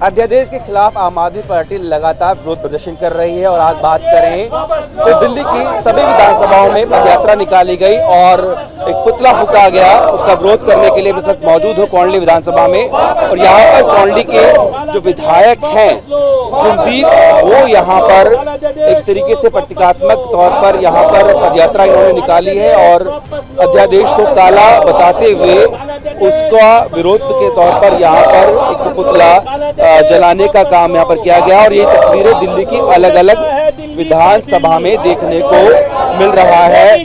अध्यादेश के खिलाफ आम आदमी पार्टी लगातार विरोध प्रदर्शन कर रही है और आज बात करें तो दिल्ली की सभी विधानसभाओं में पदयात्रा निकाली गई और एक पुतला फूंका गया। उसका विरोध करने के लिए इस वक्त मौजूद हो कौंडली विधानसभा में और यहाँ पर कौंडली के जो विधायक हैं कुलदीप, वो यहाँ पर एक तरीके से प्रतीकात्मक तौर पर यहाँ पर पदयात्रा इन्होंने निकाली है और अध्यादेश को काला बताते हुए उसका विरोध के तौर पर यहाँ पर एक पुतला जलाने का काम यहाँ पर किया गया और ये तस्वीरें दिल्ली की अलग अलग विधानसभा में देखने को मिल रहा है।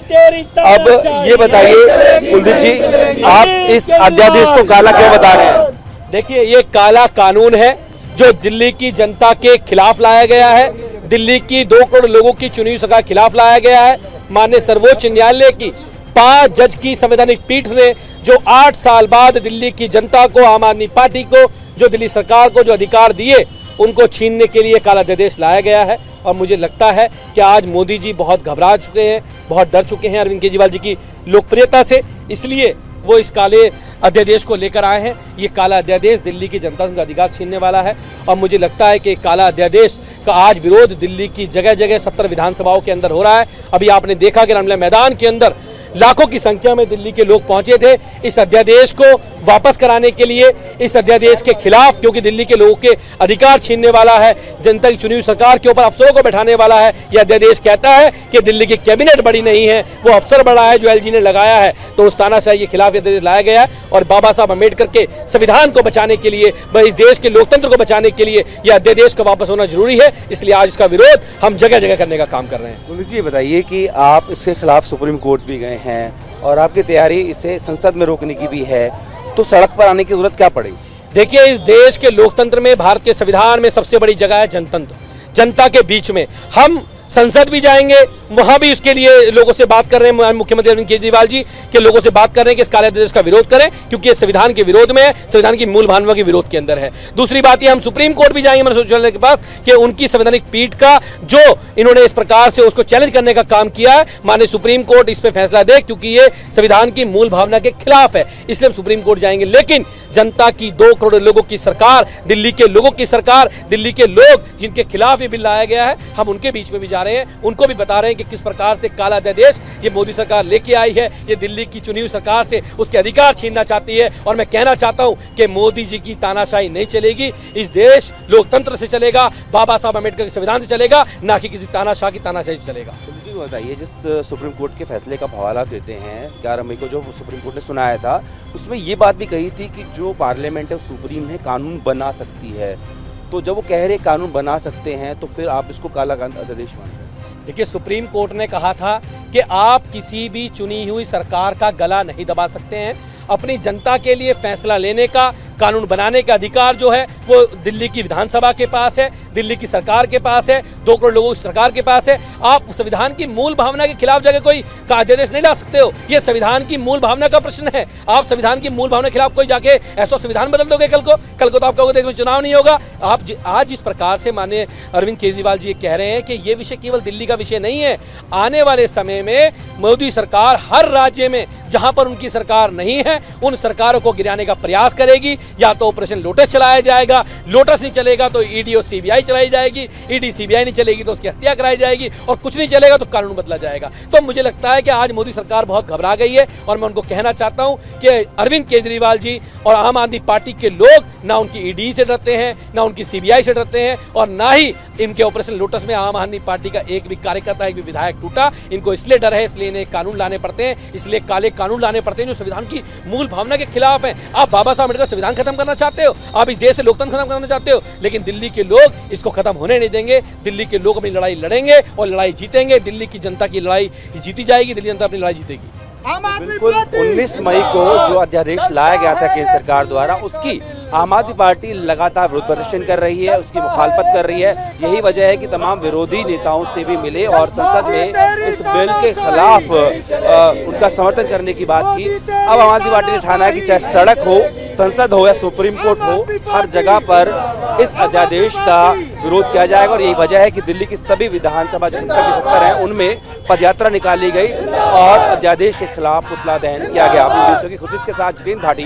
अब ये बताइए कुलदीप जी, आप इस अध्यादेश को काला क्यों बता रहे हैं? देखिए, ये काला कानून है जो दिल्ली की जनता के खिलाफ लाया गया है। दिल्ली की 2 करोड़ लोगों की चुनी हुई सरकार के खिलाफ लाया गया है। माननीय सर्वोच्च न्यायालय की 5 जज की संवैधानिक पीठ ने जो 8 साल बाद दिल्ली की जनता को, आम आदमी पार्टी को, जो दिल्ली सरकार को जो अधिकार दिए, उनको छीनने के लिए काला अध्यादेश लाया गया है। और मुझे लगता है कि आज मोदी जी बहुत घबरा चुके हैं, बहुत डर चुके हैं अरविंद केजरीवाल जी की लोकप्रियता से, इसलिए वो इस काले अध्यादेश को लेकर आए हैं। ये काला अध्यादेश दिल्ली की जनता का अधिकार छीनने वाला है और मुझे लगता है कि काला अध्यादेश का आज विरोध दिल्ली की जगह जगह 70 विधानसभाओं के अंदर हो रहा है। अभी आपने देखा कि रामलीला मैदान के अंदर लाखों की संख्या में दिल्ली के लोग पहुंचे थे इस अध्यादेश को वापस कराने के लिए, इस अध्यादेश के खिलाफ, क्योंकि दिल्ली के लोगों के अधिकार छीनने वाला है, जनता की चुनी हुई सरकार के ऊपर अफसरों को बैठाने वाला है। यह अध्यादेश कहता है कि दिल्ली की कैबिनेट बड़ी नहीं है, वो अफसर बड़ा है जो एलजी ने लगाया है। तो उस तानाशाही के खिलाफ यह अध्यादेश लाया गया है और बाबा साहब अम्बेडकर के संविधान को बचाने के लिए, इस देश के लोकतंत्र को बचाने के लिए यह अध्यादेश का वापस होना जरूरी है। इसलिए आज इसका विरोध हम जगह जगह करने का काम कर रहे हैं। कुलदीप जी, बताइए कि आप इसके खिलाफ सुप्रीम कोर्ट भी गए हैं और आपकी तैयारी इसे संसद में रोकने की भी है, तो सड़क पर आने की जरूरत क्या पड़ेगी? देखिए, इस देश के लोकतंत्र में, भारत के संविधान में सबसे बड़ी जगह है जनतंत्र, जनता के बीच में। हम संसद भी जाएंगे, वहां भी उसके लिए लोगों से बात कर रहे हैं, मुख्यमंत्री अरविंद केजरीवाल जी के लोगों से बात कर रहे हैं कि इस काले अध्यादेश का विरोध करें, क्योंकि ये संविधान के विरोध में है, संविधान की मूल भावनाओं के विरोध के अंदर है। दूसरी बात ये, हम सुप्रीम कोर्ट भी जाएंगे सर्वोच्च न्यायालय के पास कि उनकी संवैधानिक पीठ का जो इन्होंने इस प्रकार से उसको चैलेंज करने का काम किया है, माननीय सुप्रीम कोर्ट इस पे फैसला दे, क्योंकि ये संविधान की मूल भावना के खिलाफ है। इसलिए हम सुप्रीम कोर्ट जाएंगे। लेकिन जनता की 2 करोड़ लोगों की सरकार, दिल्ली के लोगों की सरकार, दिल्ली के लोग जिनके खिलाफ ये बिल लाया गया है, हम उनके बीच में भी जा रहे हैं, उनको भी बता रहे हैं कि किस प्रकार से काला अध्यादेश ये मोदी सरकार लेके आई है। ये दिल्ली की चुनी हुई सरकार से उसके अधिकार छीनना चाहती है और मैं कहना चाहता हूं कि मोदी जी की तानाशाही नहीं चलेगी। इस देश लोकतंत्र से चलेगा, बाबा साहब अम्बेडकर के संविधान से चलेगा, ना कि किसी तानाशाह की तानाशाही से चलेगा। बताइए, जिस सुप्रीम कोर्ट के फैसले का हवाला देते हैं 11 मई को जो सुप्रीम कोर्ट ने सुनाया था, उसमें ये बात भी कही थी कि जो पार्लियामेंट है सुप्रीम है, कानून बना सकती है। तो जब वो कह रहे कानून बना सकते हैं तो फिर आप इसको काला अध्यादेश मानते हैं? देखिए, सुप्रीम कोर्ट ने कहा था कि आप किसी भी चुनी हुई सरकार का गला नहीं दबा सकते हैं। अपनी जनता के लिए फैसला लेने का, कानून बनाने का अधिकार जो है वो दिल्ली की विधानसभा के पास है, दिल्ली की सरकार के पास है, 2 करोड़ लोगों की सरकार के पास है। आप संविधान की मूल भावना के खिलाफ जाकर कोई अध्यादेश नहीं ला सकते हो। ये संविधान की मूल भावना का प्रश्न है। आप संविधान की मूल भावना के खिलाफ कोई जाके ऐसा संविधान बदल दोगे कल को तो आपका देश में चुनाव नहीं होगा। आप आज जिस प्रकार से माननीय अरविंद केजरीवाल जी कह रहे हैं कि ये विषय केवल दिल्ली का विषय नहीं है, आने वाले समय में मोदी सरकार हर राज्य में जहां पर उनकी सरकार नहीं है, उन सरकारों को गिराने का प्रयास करेगी। या तो ऑपरेशन लोटस चलाया जाएगा, लोटस नहीं चलेगा तो ईडी और सीबीआई चलाई जाएगी, ईडी सीबीआई नहीं चलेगी तो उसकी हत्या कराई जाएगी, और कुछ नहीं चलेगा तो कानून बदला जाएगा। तो मुझे लगता है कि आज मोदी सरकार बहुत घबरा गई है और मैं उनको कहना चाहता हूं कि अरविंद केजरीवाल जी और आम आदमी पार्टी के लोग ना उनकी ईडी से डरते हैं, ना उनकी सीबीआई से डरते हैं, और ना ही इनके ऑपरेशन लोटस में आम आदमी पार्टी का एक भी कार्यकर्ता, एक भी विधायक टूटा। इनको इसलिए डर है, इसलिए इन्हें कानून लाने पड़ते हैं, इसलिए काले कानून लाने पड़ते हैं जो संविधान की मूल भावना के खिलाफ है। आप बाबा साहब अम्बेडकर संविधान खत्म करना चाहते हो, आप इस देश से लोकतंत्र खत्म करना चाहते हो, लेकिन दिल्ली के लोग इसको खत्म होने नहीं देंगे। दिल्ली के लोग अपनी लड़ाई लड़ेंगे और लड़ाई जीतेंगे। दिल्ली की जनता की लड़ाई जीती जाएगी, दिल्ली जनता अपनी लड़ाई जीतेगी। बिल्कुल 19 मई को जो अध्यादेश लाया गया था केंद्र सरकार द्वारा, उसकी आम आदमी पार्टी लगातार विरोध प्रदर्शन कर रही है, उसकी मुखालफत कर रही है। यही वजह है कि तमाम विरोधी नेताओं से भी मिले और संसद में इस बिल के खिलाफ उनका समर्थन करने की बात की। अब आम आदमी पार्टी ने ठाना है कि चाहे सड़क हो, संसद हो या सुप्रीम कोर्ट हो, हर जगह पर इस अध्यादेश का विरोध किया जाएगा। और यही वजह है कि दिल्ली की सभी विधानसभा जो 70 हैं उनमें पदयात्रा निकाली गई और अध्यादेश के खिलाफ पुतला दहन किया गया। खुर्शीद के साथ जितेंद्र भाटी।